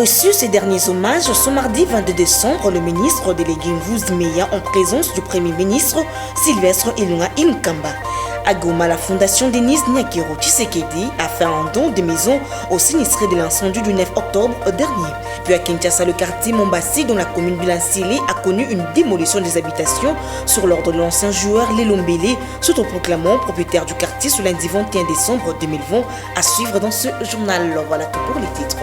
reçu ces derniers hommages ce mardi 22 décembre le ministre délégué Mvouzi Meya en présence du Premier ministre Sylvestre Ilunga Ilunkamba. À Goma, la fondation Denis Nyakiro Tshisekedi a fait un don de maison aux sinistrés de l'incendie du 9 octobre dernier. Puis à Kinshasa, le quartier Mombasi, dont la commune Bilansili, a connu une démolition des habitations sur l'ordre de l'ancien joueur Lelombele, s'autoproclamant propriétaire du quartier ce lundi 21 décembre 2020. À suivre dans ce journal. Voilà tout pour les titres.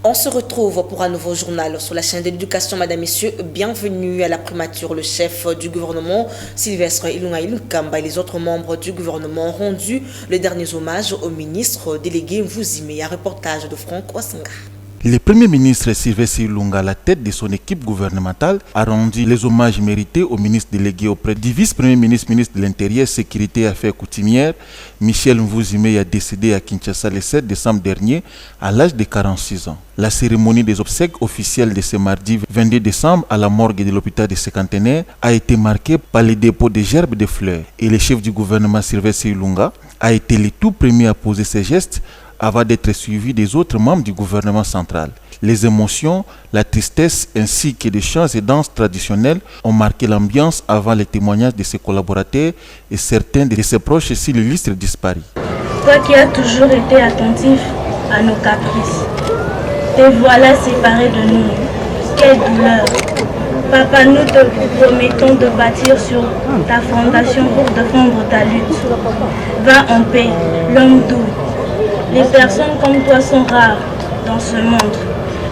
On se retrouve pour un nouveau journal sur la chaîne de l'éducation. Madame, Messieurs, bienvenue à la primature. Le chef du gouvernement, Sylvestre Ilunga Ilunkamba, et les autres membres du gouvernement ont rendu le dernier hommage au ministre délégué Mvouzi Meya. Reportage de Franck Wasanga. Le Premier ministre Sylvestre Ilunga, à la tête de son équipe gouvernementale, a rendu les hommages mérités au ministre délégué auprès du vice-premier ministre, ministre de l'Intérieur, Sécurité et Affaires coutumières, Michel Mvouzi Meya, décédé à Kinshasa le 7 décembre dernier à l'âge de 46 ans. La cérémonie des obsèques officielles de ce mardi 22 décembre à la morgue de l'hôpital de Cinquantenaire a été marquée par le dépôt de gerbes de fleurs et le chef du gouvernement Sylvestre Ilunga a été le tout premier à poser ces gestes avant d'être suivi des autres membres du gouvernement central. Les émotions, la tristesse ainsi que des chants et danses traditionnelles ont marqué l'ambiance avant les témoignages de ses collaborateurs et certains de ses proches sur l'illustre disparu. Toi qui as toujours été attentif à nos caprices, te voilà séparé de nous. Quelle douleur! Papa, nous te promettons de bâtir sur ta fondation pour défendre ta lutte. Va en paix, l'homme doux. Les personnes comme toi sont rares dans ce monde.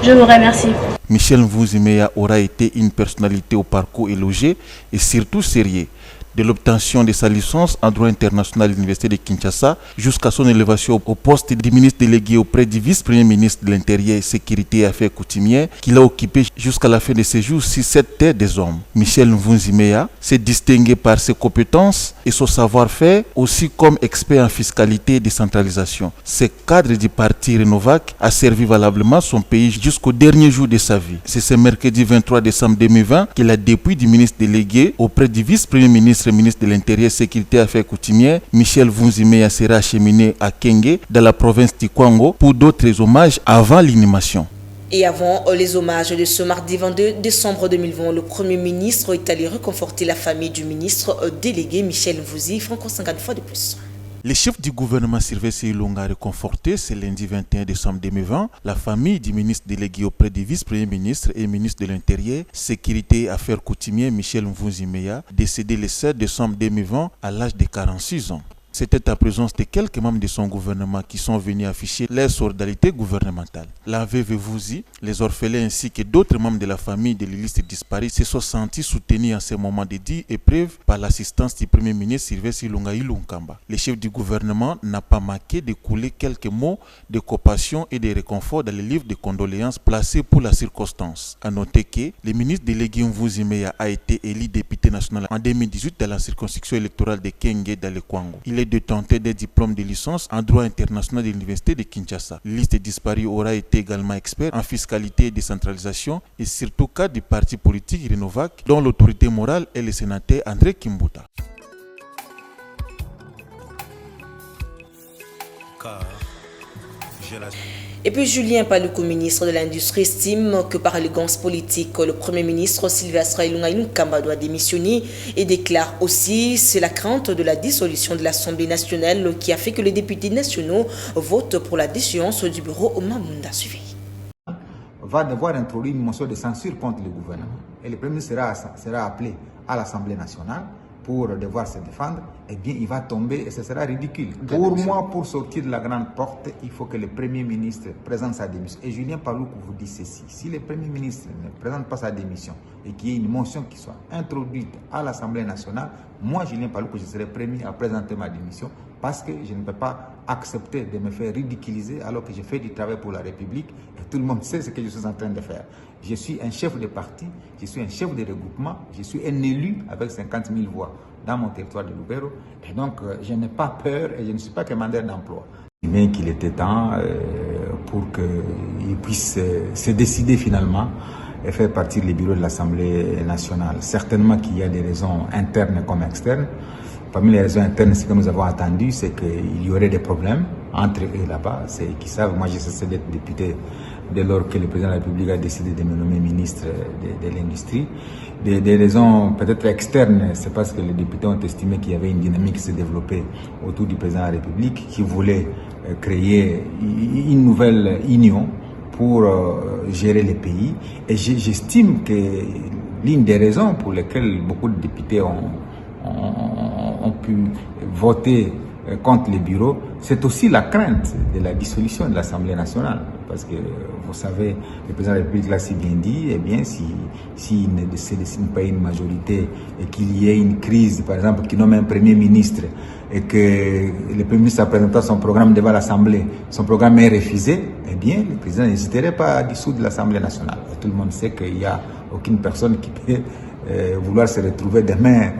Je vous remercie. Michel Mvouzi Meya aura été une personnalité au parcours élogié et surtout sérieux. De l'obtention de sa licence en droit international à l'Université de Kinshasa jusqu'à son élévation au poste de ministre délégué auprès du vice-premier ministre de l'Intérieur, Sécurité et Affaires coutumières qu'il a occupé jusqu'à la fin de ses jours sur cette terre des hommes. Michel Mvouzi Meya s'est distingué par ses compétences et son savoir-faire, aussi comme expert en fiscalité et décentralisation. Ce cadre du parti Renovac a servi valablement son pays jusqu'au dernier jour de sa vie. C'est ce mercredi 23 décembre 2020 qu'il a dépouillé du ministre délégué auprès du vice-premier ministre de l'Intérieur, Sécurité et Affaires coutumières, Michel Mvouzi Meya sera acheminé à Kenge, dans la province du Kwango, pour d'autres hommages avant l'inhumation. Et avant les hommages de ce mardi 22 décembre 2020, le Premier ministre est allé réconforter la famille du ministre délégué Michel Mvouzi, Franco 50 fois de plus. Le chef du gouvernement Sylvestre Ilunga a réconforté ce lundi 21 décembre 2020 la famille du ministre délégué auprès du vice-premier ministre et ministre de l'Intérieur, Sécurité et Affaires coutumières Michel Mvouzi Meya, décédé le 7 décembre 2020 à l'âge de 46 ans. C'était en présence de quelques membres de son gouvernement qui sont venus afficher leur solidarité gouvernementale. La veuve Mvouzi, les orphelins ainsi que d'autres membres de la famille de l'illustre disparu se sont sentis soutenus en ces moments de dure épreuve par l'assistance du Premier ministre Sylvestre Ilunga Ilunkamba. Le chef du gouvernement n'a pas manqué de couler quelques mots de compassion et de réconfort dans le livre de condoléances placé pour la circonstance. À noter que le ministre délégué Mvouzi Meya a été élu député national en 2018 dans la circonscription électorale de Kenge dans le Kwango. Il est détenteur des diplômes de licence en droit international de l'Université de Kinshasa. La liste disparue aura été également expert en fiscalité et décentralisation et surtout cadre du parti politique Renovac dont l'autorité morale est le sénateur André Kimbuta. Et puis Julien Paluku, ministre de l'Industrie, estime que par élégance politique, le Premier ministre Sylvestre Ilunga Ilunkamba doit démissionner et déclare aussi c'est la crainte de la dissolution de l'Assemblée nationale qui a fait que les députés nationaux votent pour la déchéance du bureau au Mamunda. Suivi. Va devoir introduire une motion de censure contre le gouvernement. Et le Premier ministre sera appelé à l'Assemblée nationale pour devoir se défendre, eh bien il va tomber et ce sera ridicule. Pour moi, pour sortir de la grande porte, il faut que le Premier ministre présente sa démission. Et Julien Paluku vous dit ceci, si le Premier ministre ne présente pas sa démission et qu'il y ait une motion qui soit introduite à l'Assemblée nationale, moi Julien Paluku, je serai premier à présenter ma démission parce que je ne peux pas accepter de me faire ridiculiser alors que je fais du travail pour la République et tout le monde sait ce que je suis en train de faire. Je suis un chef de parti, je suis un chef de regroupement, je suis un élu avec 50 000 voix dans mon territoire de Lubero et donc je n'ai pas peur et je ne suis pas commandeur d'emploi. Mais qu'il était temps pour qu'il puisse se décider finalement et faire partir les bureaux de l'Assemblée nationale. Certainement qu'il y a des raisons internes comme externes. Parmi les raisons internes, ce que nous avons entendu, c'est qu'il y aurait des problèmes entre eux là-bas. C'est qu'ils savent, moi j'ai cessé d'être député dès lors que le président de la République a décidé de me nommer ministre de l'Industrie. Des raisons peut-être externes, c'est parce que les députés ont estimé qu'il y avait une dynamique qui s'est développée autour du président de la République qui voulait créer une nouvelle union pour gérer les pays. Et j'estime que l'une des raisons pour lesquelles beaucoup de députés ont pu voter contre les bureaux, c'est aussi la crainte de la dissolution de l'Assemblée nationale. Parce que, vous savez, le président de la République l'a si bien dit, eh bien, s'il ne dessine pas une majorité et qu'il y ait une crise, par exemple, qui nomme un Premier ministre et que le Premier ministre a présenté son programme devant l'Assemblée, son programme est refusé, eh bien, le président n'hésiterait pas à dissoudre l'Assemblée nationale. Et tout le monde sait qu'il n'y a aucune personne qui peut vouloir se retrouver demain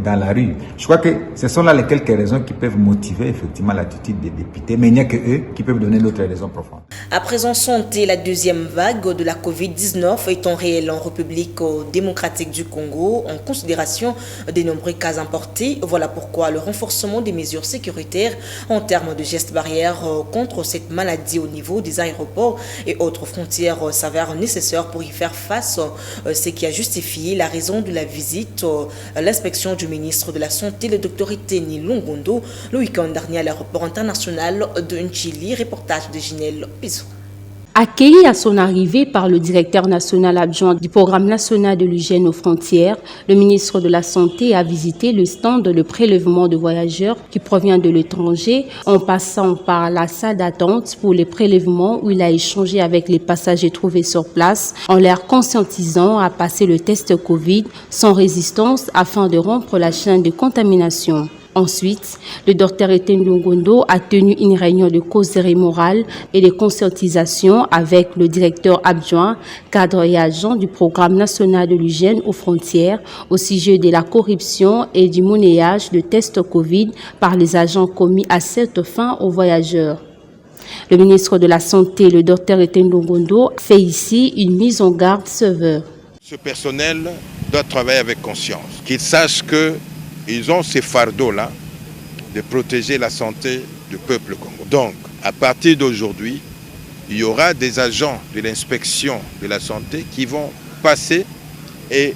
dans la rue. Je crois que ce sont là les quelques raisons qui peuvent motiver effectivement l'attitude des députés, mais il n'y a que eux qui peuvent donner d'autres raisons profondes. À présent, santé, la deuxième vague de la Covid-19 étant réelle en République démocratique du Congo, en considération des nombreux cas importés. Voilà pourquoi le renforcement des mesures sécuritaires en termes de gestes barrières contre cette maladie au niveau des aéroports et autres frontières s'avère nécessaire pour y faire face, ce qui a justifié la raison de la visite, l'inspection du ministre de la Santé, le Dr Eteni Longondo, le week-end dernier à l'aéroport international de Njili. Reportage de Ginelle Pizou. Accueilli à son arrivée par le directeur national adjoint du programme national de l'hygiène aux frontières, le ministre de la Santé a visité le stand de prélèvement de voyageurs qui provient de l'étranger, en passant par la salle d'attente pour les prélèvements où il a échangé avec les passagers trouvés sur place en leur conscientisant à passer le test Covid sans résistance afin de rompre la chaîne de contamination. Ensuite, le Dr Eteni Longondo a tenu une réunion de causerie morale et de conscientisation avec le directeur adjoint, cadre et agent du programme national de l'hygiène aux frontières au sujet de la corruption et du monnayage de tests Covid par les agents commis à cette fin aux voyageurs. Le ministre de la Santé, le Dr Eteni Longondo, fait ici une mise en garde sévère. Ce personnel doit travailler avec conscience, qu'il sache que ils ont ces fardeaux-là de protéger la santé du peuple congolais. Donc, à partir d'aujourd'hui, il y aura des agents de l'inspection de la santé qui vont passer et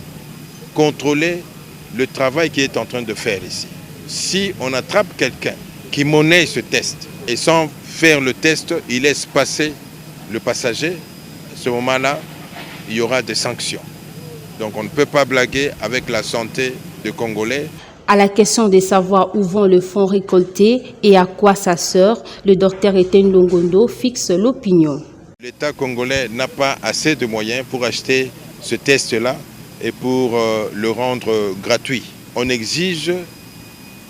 contrôler le travail qui est en train de faire ici. Si on attrape quelqu'un qui monnaie ce test et sans faire le test, il laisse passer le passager, à ce moment-là, il y aura des sanctions. Donc on ne peut pas blaguer avec la santé des Congolais. À la question de savoir où vont le fonds récolté et à quoi ça sert, le Dr Eteni Longondo fixe l'opinion. L'État congolais n'a pas assez de moyens pour acheter ce test-là et pour le rendre gratuit. On exige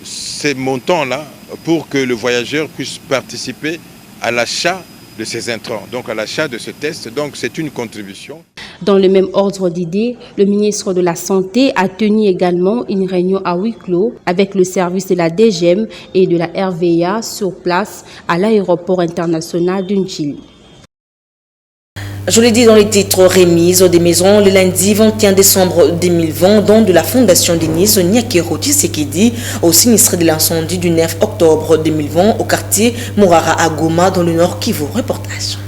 ces montants-là pour que le voyageur puisse participer à l'achat de ces intrants, donc à l'achat de ce test. Donc c'est une contribution. Dans le même ordre d'idées, le ministre de la Santé a tenu également une réunion à huis clos avec le service de la DGM et de la RVA sur place à l'aéroport international de Njili. Je l'ai dit dans les titres, remise des maisons le lundi 21 décembre 2020, don de la Fondation Denis Nyakero Tshisekedi au sinistre de l'incendie du 9 octobre 2020 au quartier Mourara à Goma dans le Nord Kivu. Reportage.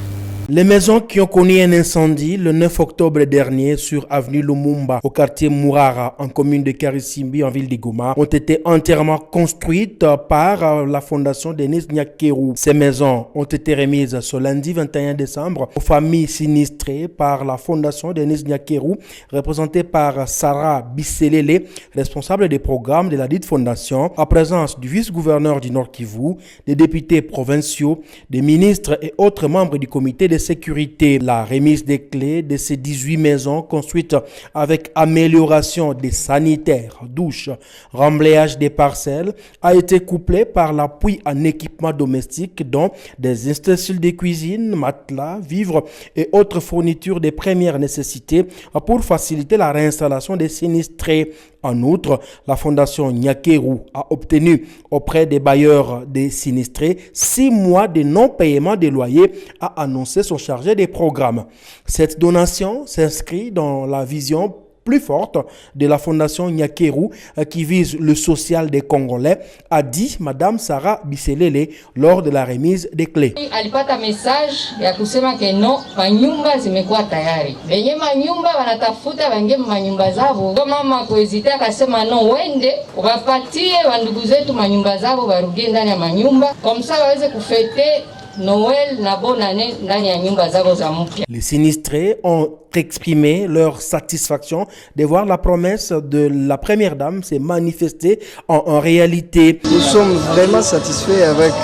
Les maisons qui ont connu un incendie le 9 octobre dernier sur avenue Lumumba au quartier Mourara en commune de Karisimbi en ville de Goma ont été entièrement construites par la fondation Denis Nyakero. Ces maisons ont été remises ce lundi 21 décembre aux familles sinistrées par la fondation Denis Nyakero, représentée par Sarah Bisselele, responsable des programmes de la dite fondation, en présence du vice-gouverneur du Nord Kivu, des députés provinciaux, des ministres et autres membres du comité de sécurité. La remise des clés de ces 18 maisons construites avec amélioration des sanitaires, douches, remblayage des parcelles a été couplée par l'appui en équipement domestique dont des ustensiles de cuisine, matelas, vivres et autres fournitures de première nécessité pour faciliter la réinstallation des sinistrés. En outre, la fondation Nyakero a obtenu auprès des bailleurs des sinistrés 6 mois de non-paiement des loyers, a annoncé son chargé des programmes. Cette donation s'inscrit dans la vision plus forte de la Fondation Nyakeru qui vise le social des Congolais, a dit Madame Sarah Biselele lors de la remise des clés. Alipata message ya kusema ke no manyumba zimekuwa tayari. Benye manyumba wanatafuta bange manyumba zao. Ndio mama kuhesita akasema no wende wapatie wandugu zetu manyumba zao barudie ndani ya manyumba kwa msa waweze kufete Noël na bonne année ndani ya nyumba zao za mpya. Les sinistrés ont exprimé leur satisfaction de voir la promesse de la première dame se manifester en réalité. Nous sommes vraiment satisfaits avec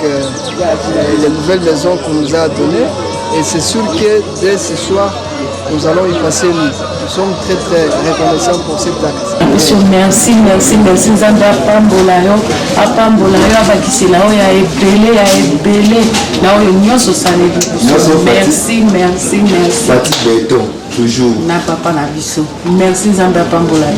les nouvelles maisons qu'on nous a données et c'est sûr que dès ce soir, nous allons y passer. Nous sommes très très reconnaissants pour cet acte. Monsieur, merci. Nzamba Pambolayo, Apambolayo, Abakisilao, ya ebele, na oyo nyonso sale biso. Merci. Fati Beton, toujours. Na papa na biso. Merci Nzamba Pambolayo.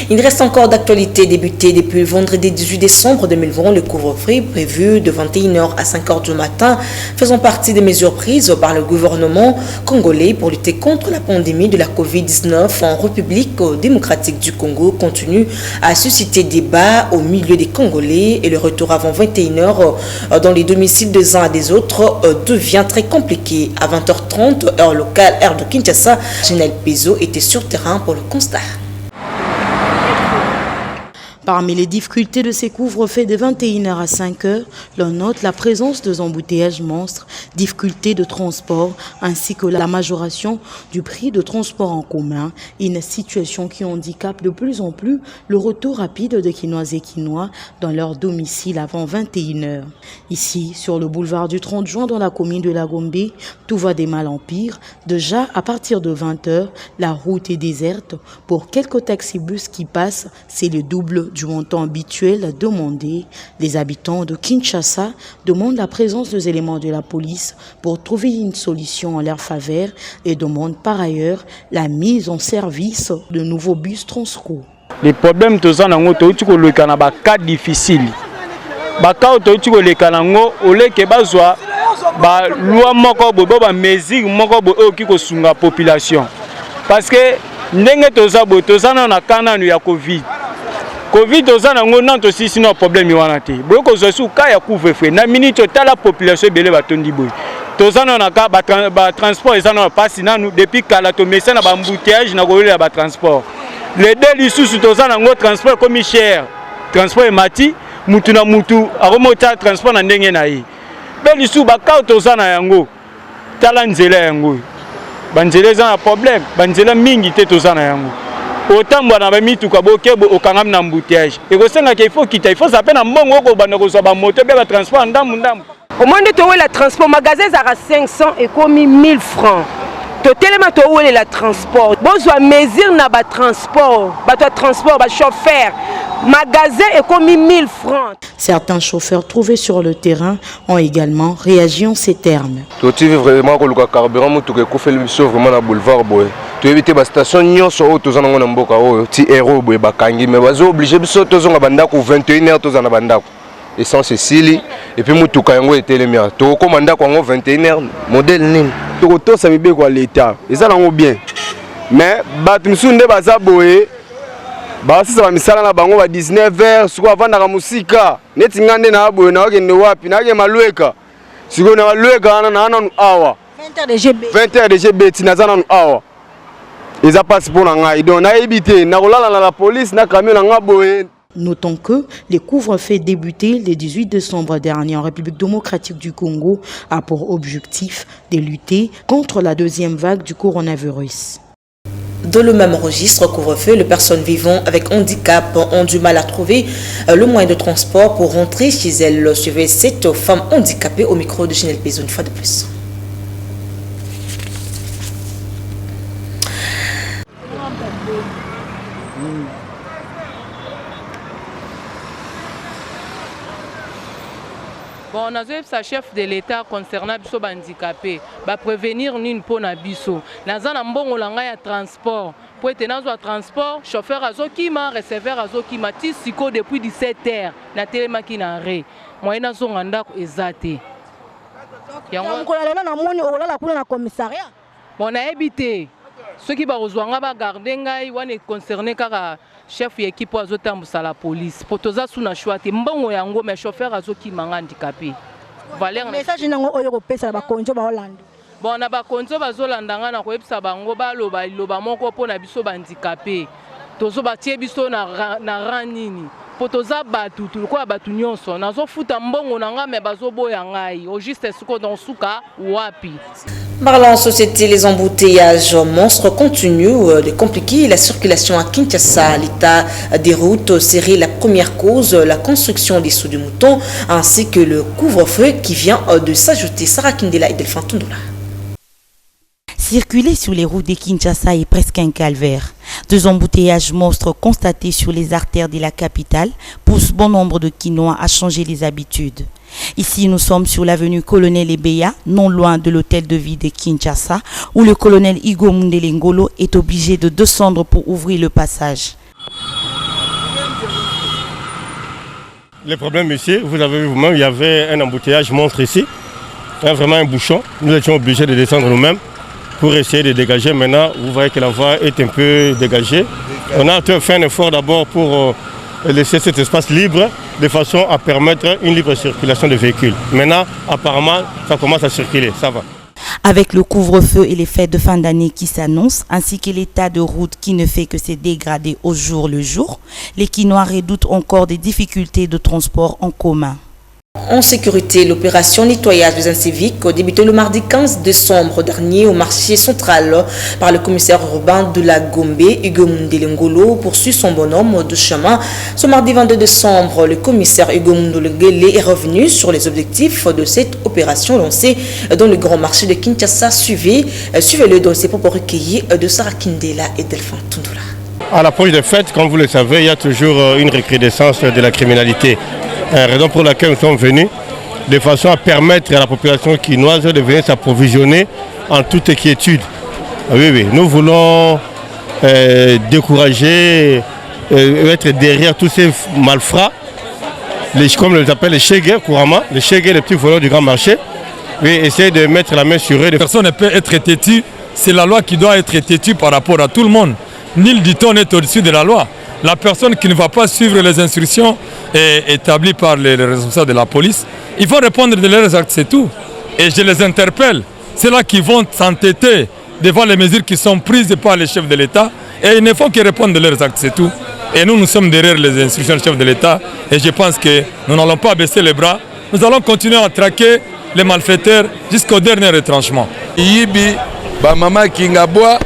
Il reste encore d'actualité débutée depuis le vendredi 18 décembre 2020. Le couvre-feu prévu de 21h à 5h du matin faisant partie des mesures prises par le gouvernement congolais pour lutter contre la pandémie de la Covid-19 en République démocratique du Congo continue à susciter débat au milieu des Congolais et le retour avant 21h dans les domiciles des uns et des autres devient très compliqué. À 20h30, heure locale, heure de Kinshasa, Général Pezo était sur terrain pour le constat. Parmi les difficultés de ces couvre-feux de 21h à 5h, l'on note la présence de embouteillages monstres, difficultés de transport ainsi que la majoration du prix de transport en commun, une situation qui handicape de plus en plus le retour rapide de Kinoises et Kinois dans leur domicile avant 21h. Ici, sur le boulevard du 30 juin dans la commune de La Gombe, tout va des mal en pire. Déjà, à partir de 20h, la route est déserte. Pour quelques taxibus qui passent, c'est le double du montant habituel demandé. Les habitants de Kinshasa demandent la présence des éléments de la police pour trouver une solution en leur faveur et demandent par ailleurs la mise en service de nouveaux bus Transco. Les problèmes de Zanango, tu le cas difficile. Baka to le kanango ole ke bazwa ba loi moko bobo ba mesure moko bo okiko sunga population parce que ndenge tozana na kana ya Covid tozana ngo nanto sisi no problème wana te boko zosu ka ya couvre-feu na minute tala population belé batondi boy tozana na ka ba transport ezana passe nanu depuis kala to mesa na ba embouteillage na ko ya ba transport les deux lisusu tozana ngo transport comme cher transport mati mutu na mutu aromota transport na ndenge na yi belisu bakao tozana yango tala nzela yango banzela za na problème banzela mingi te tozana yango otambwa na bamituka bokebo okangam na embouteillage ekosenga ke il faut saper na mbongo ko bana ko ba moto be ba transport ndamu au moins de towe la transport magasin à 500 et commis 1000 francs tellement towe la transport besoin mesure na ba transport ba chauffeur magasin est commis 1000 francs. Certains chauffeurs trouvés sur le terrain ont également réagi en ces termes. Tu veux vraiment que le carburant tu que fait le sauf vraiment na boulevard boy. Tu éviter ba station nyonso o tozana ngona mboka o ti héros boy bakangi mais bazo obligé biso tozonga bandako 21h tozana bandako. Essence Cécile et puis mutuka yango etelemia. To komanda ko 21h modèle nini. To to sa bibe ko l'état. Eza nango bien. Mais batu msunde baza boy basi sa misala na bango ba 19h siko avanda ka musika neti ngande na aboye na wakende wapi na ke malweka siko na malweka na nanu awa 20h de GB tinazana nu awa eza passe pour na ngai donc na ebité na kolala na la police na camion na ngaboye. Notons que les couvre-feux débutés le 18 décembre dernier en République démocratique du Congo a pour objectif de lutter contre la deuxième vague du coronavirus. Dans le même registre couvre-feu, les personnes vivant avec handicap ont du mal à trouver le moyen de transport pour rentrer chez elles. Suivez cette femme handicapée au micro de Général Pezo une fois de plus. Bon, on a sa chef de l'État concernant les handicapés, va prévenir nous pour na biso. Dans un bon olanga ya transport, pour être dans le transport, chauffeur azokima, receveur azokima, tisiko depuis 17h, na telema ki na re. Moi na zo nganda ko ezate. Yango ko la na moni o la kuna na commissariat. Bon na ebité. Ceux qui ba ozwanga ba garder ngai wane concerné kaka chef d'équipe azotambusa la police. Potoza suna chouate mbongo yango mais chauffeur azokima handicapé. Valeur message nango oyo ko pesa ba konjo ba Hollande. Bon na ba konzo bazolandanga na koyebisa bango baloba liloba moko pona biso bandicapé tozo batie biso na ranini po toza batu tulikoya batu nyonso nazofuta mbongo nanga me bazoboya ngai au juste suko dans suka wapi. Parlant en société, les embouteillages monstres continuent de compliquer la circulation à Kinshasa. L'état des routes serait la première cause, la construction des sauts de moutons ainsi que le couvre-feu qui vient de s'ajouter. Sarah Kindela et Delphin Tundula. Circuler sur les routes de Kinshasa est presque un calvaire. 2 embouteillages monstres constatés sur les artères de la capitale poussent bon nombre de Kinois à changer les habitudes. Ici, nous sommes sur l'avenue Colonel Ebeya, non loin de l'hôtel de ville de Kinshasa, où le colonel Igo Mundelengolo est obligé de descendre pour ouvrir le passage. Le problème ici, vous avez vu vous-même, il y avait un embouteillage monstre ici, vraiment un bouchon. Nous étions obligés de descendre nous-mêmes pour essayer de dégager. Maintenant, vous voyez que la voie est un peu dégagée. On a fait un effort d'abord pour laisser cet espace libre de façon à permettre une libre circulation de véhicules. Maintenant, apparemment, ça commence à circuler, ça va. Avec le couvre-feu et les fêtes de fin d'année qui s'annoncent, ainsi que l'état de route qui ne fait que se dégrader au jour le jour, les Kinois redoutent encore des difficultés de transport en commun. En sécurité, l'opération nettoyage des inciviques débuté le mardi 15 décembre dernier au marché central par le commissaire urbain de la Gombe, Hugo Mundelengolo, poursuit son bonhomme de chemin. Ce mardi 22 décembre, le commissaire Hugo Mundelengolo est revenu sur les objectifs de cette opération lancée dans le grand marché de Kinshasa. Suivez-le dans ses propos recueillis de Sarah Kindela et Delphin Tundula. À l'approche des fêtes, comme vous le savez, il y a toujours une recrudescence de la criminalité. Raison pour laquelle nous sommes venus, de façon à permettre à la population quinoise de venir s'approvisionner en toute quiétude. Oui, nous voulons décourager, être derrière tous ces malfrats, comme on les appelle les chégués couramment, les chégués, les petits voleurs du grand marché. Oui, essayer de mettre la main sur eux. Personne ne peut être têtu, c'est la loi qui doit être têtue par rapport à tout le monde. Nul dit-on n'est au-dessus de la loi. La personne qui ne va pas suivre les instructions établies par les responsables de la police, ils vont répondre de leurs actes, c'est tout. Et je les interpelle, c'est là qu'ils vont s'entêter devant les mesures qui sont prises par les chefs de l'État et il ne faut qu'ils répondent de leurs actes, c'est tout. Et nous sommes derrière les instructions du chef de l'État et je pense que nous n'allons pas baisser les bras. Nous allons continuer à traquer les malfaiteurs jusqu'au dernier retranchement. Yibi, maman Kingaboa,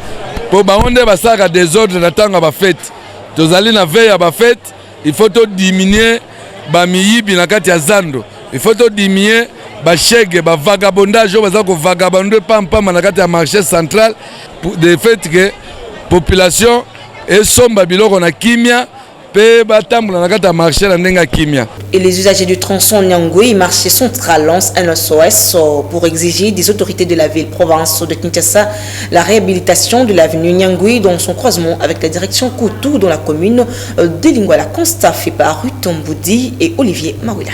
pour baonde basaka désordre natanga ba fête. Tozali na veille ba fête, il faut diminuer ba miyibi na kati ya zando. Il faut diminuer ba chèque ba vagabondage baza ko vagabonder pam na kati ya marché central pour de fait que population et somba biloko na kimia. Et les usagers du tronçon Nyangui, marché central, lancent un SOS pour exiger des autorités de la ville-province de Kinshasa la réhabilitation de l'avenue Nyangui dans son croisement avec la direction Koutou dans la commune de Lingouala. Constat fait par Ruth Mboudi et Olivier Mawila.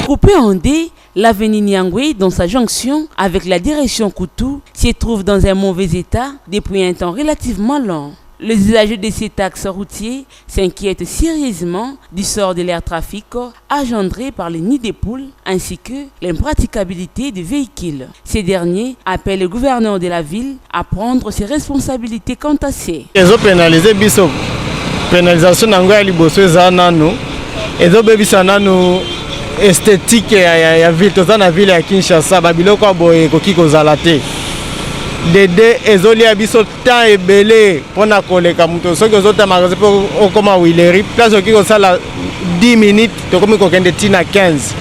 Coupé en D, l'avenue Nyangui, dans sa jonction avec la direction Koutou, se trouve dans un mauvais état depuis un temps relativement long. Les usagers de cet axe routier s'inquiètent sérieusement du sort de l'air trafic engendré par les nids des poules ainsi que l'impraticabilité des véhicules. Ces derniers appellent le gouverneur de la ville à prendre ses responsabilités quant à ces. Ils ont pénalisé biso. Pénalisation n'angoya liboso zanano. Ils ont bébisa nano. Esthétique ya ville toza na ville ya Kinshasa babiloko boye koki kozala te dede ezolia biso temps ebele pona koleka muto soki ozota magasin po okoma wileri place oki kosala 10 minutes tokomi kokende tina 15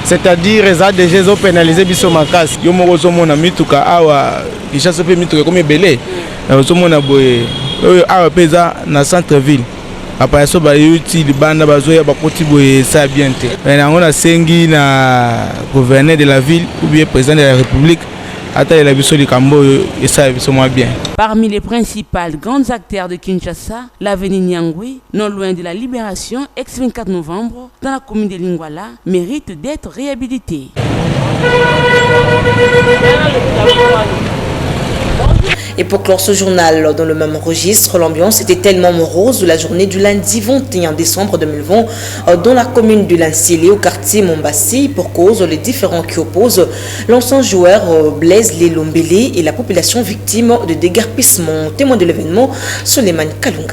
c'est-à-dire eza déjà ezo pénaliser biso makasi yo moko ozomona mituka awa Kinshasa pe mituka komi ebele ozomona boye oyo awa pe eza na centre ville après ça bayuti libanda bazoya bakoti boye ça bien te mais nango na sengi na gouverneur de la ville ou bien président de la République. Parmi les principales grandes acteurs de Kinshasa, l'avenue Nyangui, non loin de la Libération, ex-24 novembre, dans la commune de Lingwala, mérite d'être réhabilité. Et pour clore ce journal dans le même registre, l'ambiance était tellement morose de la journée du lundi 21 décembre 2020 dans la commune de Lansili au quartier Mombassi pour cause les différends qui opposent l'ancien joueur Blaise Lelombele et la population victime de déguerpissement. Témoin de l'événement, Suleiman Kalunga.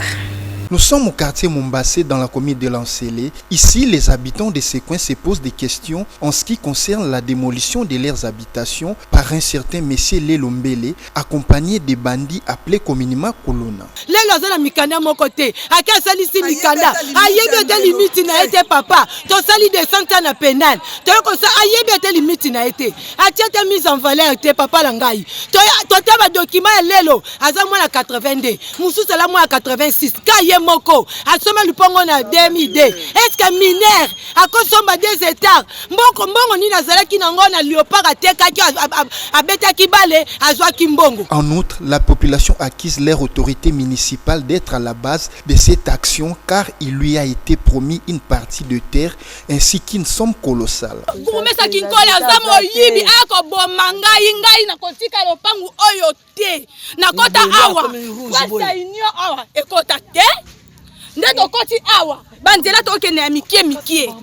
Nous sommes au quartier Mombassi dans la commune de Lansele. Ici, les habitants de ces coins se posent des questions en ce qui concerne la démolition de leurs habitations par un certain monsieur Lelombele, accompagné des bandits appelés communément Kolona. Lelo zala mikanda mon côté, aka sali si mikanda, ayebe de limite na été papa, to sali de 100 ans na pénal. To ko sa ayebe de limite na été. Atia ta mise en valeur te papa langai. To te ba document lelo, aza moi na 82, musu sala moi na 86. Moko asoma lupongo na 2000. Est-ce que mineur akosomba des hectares mbongo ni nazalaki nango na léopard atekaki abetaki bale azwaki mbongo. En outre, la population accuse leur autorité municipale d'être à la base de cette action car il lui a été promis une partie de terre ainsi qu'une somme colossale. Kumesa kinkola zamo yibi ako bomanga ingai na kotika lopangu oyo te na kota awa kwasa inyo awa ekota te ndeto koti awa banzela tokende ya mikie lopango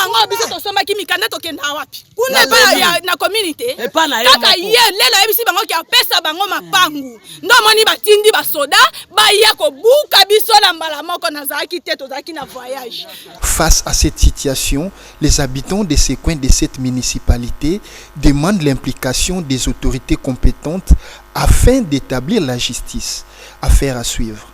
ngo biso tosomaki mikanda tokende wapi kuna pa ya na community kaka ye lelo yebisi bango ki apesa bango mapangu ndo moni batindi basoda baya ko buka biso na mbala moko nazaki te tozaki na voyage. Face à cette situation, les habitants de ces coins de cette municipalité demandent l'implication des autorités compétentes afin d'établir la justice. Affaire à suivre.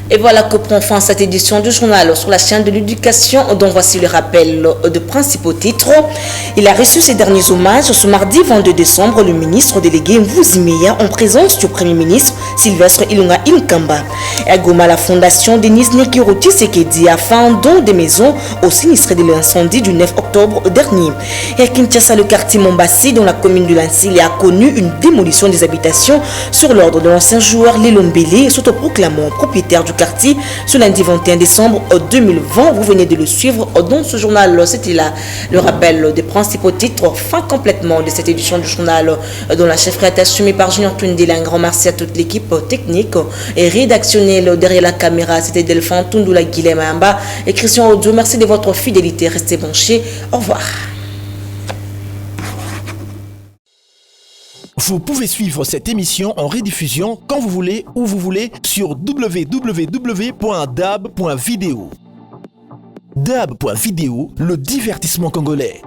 Et voilà que prend fin cette édition du journal sur la chaîne de l'éducation dont voici le rappel de principaux titres. Il a reçu ses derniers hommages ce mardi 22 décembre le ministre délégué Mvuzimeya en présence du premier ministre Sylvestre Ilunga Inkamba. Et à Goma, la fondation Denise Nyakiro Tshisekedi a fait un don des maisons aux sinistrés de l'incendie du 9 octobre dernier. Et à Kinshasa, le quartier Mombassi dans la commune de Lansili a connu une démolition des habitations sur l'ordre de l'ancien joueur Lelombele, s'autoproclamant propriétaire du quartier ce lundi 21 décembre 2020. Vous venez de le suivre dans ce journal. C'était là le rappel des principaux titres. Fin complètement de cette édition du journal dont la chefferie est assumée par Junior Tundela. Un grand merci à toute l'équipe technique et rédactionnelle derrière la caméra. C'était Delphin Tundula Guilhem Amba et Christian Audio. Merci de votre fidélité. Restez branchés. Au revoir. Vous pouvez suivre cette émission en rediffusion quand vous voulez, où vous voulez, sur www.dab.video. Dab.video, le divertissement congolais.